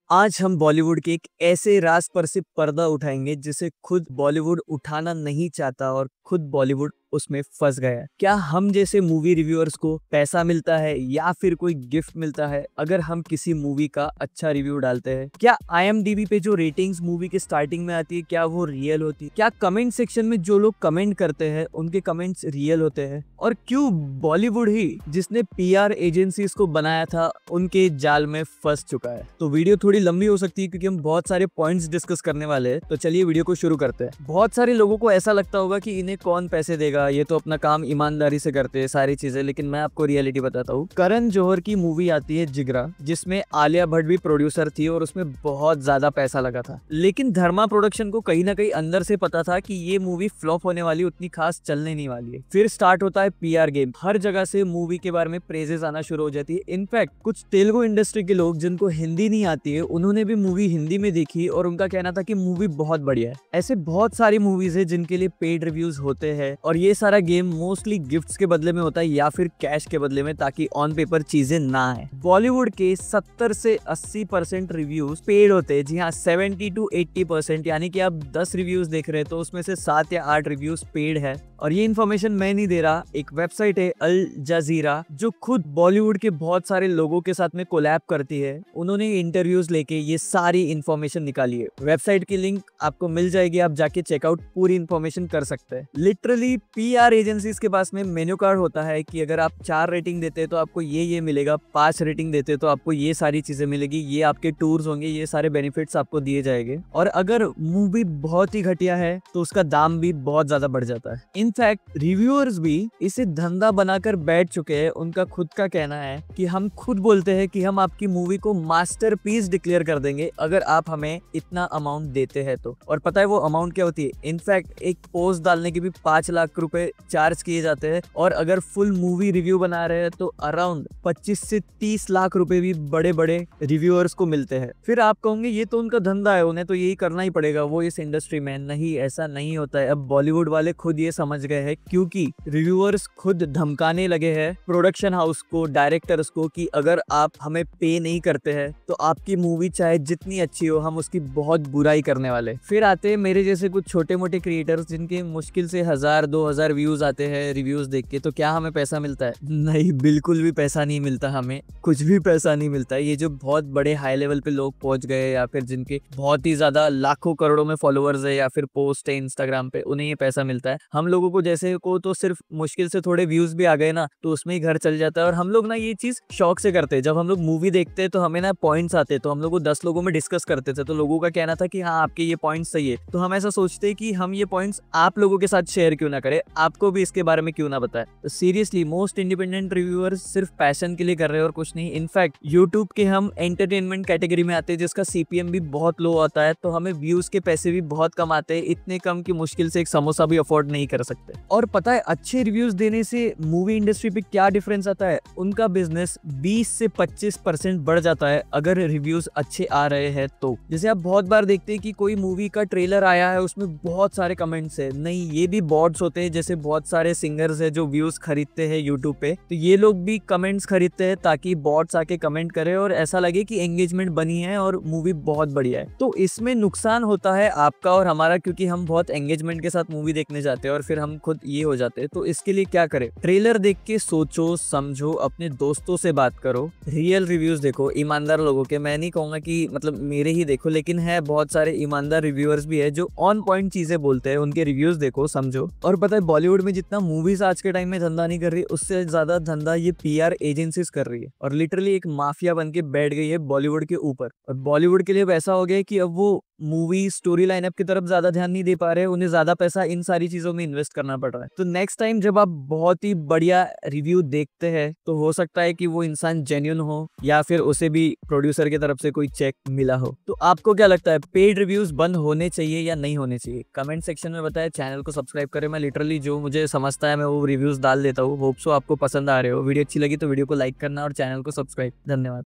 आज हम बॉलीवुड के एक ऐसे राज पर से पर्दा उठाएंगे जिसे खुद बॉलीवुड उठाना नहीं चाहता और खुद बॉलीवुड उसमें फंस गया है। क्या हम जैसे मूवी रिव्यूअर्स को पैसा मिलता है या फिर कोई गिफ्ट मिलता है अगर हम किसी मूवी का अच्छा रिव्यू डालते हैं? क्या IMDb पे जो रेटिंग्स मूवी के स्टार्टिंग में आती है क्या वो रियल होती है? क्या कमेंट सेक्शन में जो लोग कमेंट करते हैं उनके कमेंट्स रियल होते हैं? और क्यों बॉलीवुड ही जिसने PR एजेंसीज को बनाया था उनके जाल में फंस चुका है? तो वीडियो थोड़ी लंबी हो सकती है क्योंकि हम बहुत सारे पॉइंट्स डिस्कस करने वाले हैं। तो चलिए वीडियो को शुरू करते हैं। बहुत सारे लोगों को ऐसा लगता होगा कि इन्हें कौन पैसे देगा, ये तो अपना काम ईमानदारी से करते हैं सारी चीजें, लेकिन मैं आपको रियलिटी बताता हूँ। करण जौहर की मूवी आती है जिगरा, जिसमें आलिया भट्ट भी प्रोड्यूसर थी और उसमें बहुत ज्यादा पैसा लगा था, लेकिन धर्मा प्रोडक्शन को कहीं ना कहीं अंदर से पता था कि ये मूवी फ्लॉप होने वाली, उतनी खास चलने नहीं वाली है। फिर स्टार्ट होता है PR गेम। हर जगह से मूवी के बारे में प्रेजेस आना शुरू हो जाती है। इनफैक्ट कुछ तेलुगु इंडस्ट्री के लोग जिनको हिंदी नहीं आती है उन्होंने भी मूवी हिंदी में देखी और उनका कहना था कि मूवी बहुत बढ़िया है। ऐसे बहुत सारी मूवीज है जिनके लिए पेड रिव्यूज होते हैं और ये सारा गेम मोस्टली गिफ्ट्स के बदले में होता है या फिर कैश के बदले में, ताकि ऑन पेपर चीजें ना आए। बॉलीवुड के 70 से 80% रिव्यूज पेड होते हैं। जी हाँ, 70 to 80%, यानी कि आप 10 रिव्यूज देख रहे हैं तो उसमें से 7 या 8 रिव्यूज पेड है। और ये इन्फॉर्मेशन मैं नहीं दे रहा, एक वेबसाइट है अल जजीरा जो खुद बॉलीवुड के बहुत सारे लोगों के साथ में कोलैब करती है। उन्होंने इंटरव्यूज लेके ये सारी इन्फॉर्मेशन निकाली है। वेबसाइट की लिंक आपको मिल जाएगी, आप जाके चेकआउट पूरी इन्फॉर्मेशन कर सकते हैं। लिटरली PR एजेंसीज के पास में मेन्यू कार्ड होता है कि अगर आप 4 रेटिंग देते हैं तो आपको ये मिलेगा, 5 रेटिंग देते हैं तो आपको ये सारी चीजें मिलेगी, ये आपके टूर्स होंगे, ये सारे बेनिफिट्स आपको दिए जाएंगे। और अगर मूवी बहुत ही घटिया है तो उसका दाम भी बहुत ज्यादा बढ़ जाता है। इनफैक्ट रिव्यूअर्स भी इसे धंधा बनाकर बैठ चुके हैं। उनका खुद का कहना है कि हम खुद बोलते हैं कि हम आपकी मूवी को मास्टरपीस डिक्लेयर कर देंगे अगर आप हमें इतना अमाउंट देते हैं तो। और पता है वो अमाउंट क्या होती है? इनफैक्ट एक पोस्ट डालने के भी 5 लाख रुपए चार्ज किए जाते हैं और अगर फुल मूवी रिव्यू बना रहे हैं तो अराउंड 25 से 30 लाख रुपए भी बड़े बड़े रिव्यूअर्स को मिलते हैं। फिर आप कहोगे ये तो उनका धंधा है, उन्हें तो यही करना ही पड़ेगा, वो इस इंडस्ट्री में। नहीं, ऐसा नहीं होता है। अब बॉलीवुड वाले खुद ये समझ गए हैं क्योंकि रिव्यूअर्स खुद धमकाने लगे हैं प्रोडक्शन हाउस को, डायरेक्टर्स को, कि अगर आप हमें पे नहीं करते हैं तो आपकी मूवी चाहे जितनी अच्छी हो हम उसकी बहुत बुराई करने वाले। फिर आते हैं मेरे जैसे कुछ छोटे मोटे क्रिएटर्स जिनके मुश्किल से 1000-2000 व्यूज आते हैं रिव्यूज देख के। तो क्या हमें पैसा मिलता है? नहीं, बिल्कुल भी पैसा नहीं मिलता, हमें कुछ भी पैसा नहीं मिलता। ये जो बहुत बड़े हाई लेवल पे लोग पहुंच गए या फिर जिनके बहुत ही ज्यादा लाखों करोड़ों में फॉलोअर्स है या फिर पोस्ट है इंस्टाग्राम पे, उन्हें ये पैसा मिलता है। हम लोगों को जैसे को तो सिर्फ मुश्किल से थोड़े व्यूज भी आ गए ना तो उसमें ही घर चल जाता है। और हम लोग ना ये चीज शौक से करते हैं। जब हम लोग मूवी देखते हैं तो हमें ना पॉइंट्स आते हैं, तो हम लोग 10 लोगों में डिस्कस करते थे तो लोगों का कहना था कि हाँ आपके ये पॉइंट्स सही है। तो हम ऐसा सोचते हैं कि हम ये पॉइंट्स आप लोगों के साथ शेयर क्यों ना करें, आपको भी इसके बारे में क्यों ना बताएं। तो सीरियसली मोस्ट इंडिपेंडेंट रिव्यूअर्स सिर्फ पैशन के लिए कर रहे हैं और कुछ नहीं। इनफैक्ट यूट्यूब के हम एंटरटेनमेंट कैटेगरी में आते हैं जिसका CPM भी बहुत लो आता है, तो हमें व्यूज के पैसे भी बहुत कम आते हैं, इतने कम कि मुश्किल से एक समोसा भी अफोर्ड नहीं कर सकते। और पता है अच्छे रिव्यूज देने से मूवी इंडस्ट्री पे क्या डिफरेंस आता है? उनका बिजनेस 20 से 25% बढ़ जाता है अगर रिव्यूज अच्छे आ रहे हैं तो। जैसे आप बहुत बार देखते हैं कि कोई मूवी का ट्रेलर आया है उसमें बहुत सारे कमेंट्स है। नहीं, ये भी बॉट्स होते हैं। जैसे बहुत सारे सिंगर्स है जो व्यूज खरीदते हैं यूट्यूब पे, तो ये लोग भी कमेंट्स खरीदते हैं ताकि बॉट्स आके कमेंट करे और ऐसा लगे कि एंगेजमेंट बनी है और मूवी बहुत बढ़िया है। तो इसमें नुकसान होता है आपका और हमारा, क्योंकि हम बहुत एंगेजमेंट के साथ मूवी देखने जाते हैं और फिर हम खुद ये हो जाते हैं। तो इसके लिए क्या करें? ट्रेलर देख के सोचो समझो, अपने दोस्तों से बात करो, रियल रिव्यूज देखो ईमानदार लोगों के। मैं नहीं कहूंगा कि मतलब मेरे ही देखो, लेकिन है बहुत सारे ईमानदार रिव्यूअर्स भी है जो ऑन पॉइंट चीजें बोलते हैं, उनके रिव्यूज देखो समझो। और पता है बॉलीवुड में जितना मूवीज आज के टाइम में धंधा नहीं कर रही, उससे ज्यादा धंधा ये PR एजेंसीज कर रही है और लिटरली एक माफिया बन के बैठ गई है बॉलीवुड के ऊपर। और बॉलीवुड के लिए अब ऐसा हो गया है कि अब वो मूवी स्टोरी लाइनअप की तरफ ज्यादा ध्यान नहीं दे पा रहे, उन्हें ज्यादा पैसा इन सारी चीजों में इन्वेस्ट करना पड़ रहा है। तो नेक्स्ट टाइम जब आप बहुत ही बढ़िया रिव्यू देखते हैं तो हो सकता है कि वो इंसान जेन्युइन हो या फिर उसे भी प्रोड्यूसर की तरफ से कोई चेक मिला हो। तो आपको क्या लगता है, पेड रिव्यूज बंद होने चाहिए या नहीं होने चाहिए? कमेंट सेक्शन में बताएं। चैनल को सब्सक्राइब करें। मैं लिटरली जो मुझे समझता है मैं वो रिव्यूज डाल देता हूँ। होप सो आपको पसंद आ रहे हो। वीडियो अच्छी लगी तो वीडियो को लाइक करना और चैनल को सब्सक्राइब। धन्यवाद।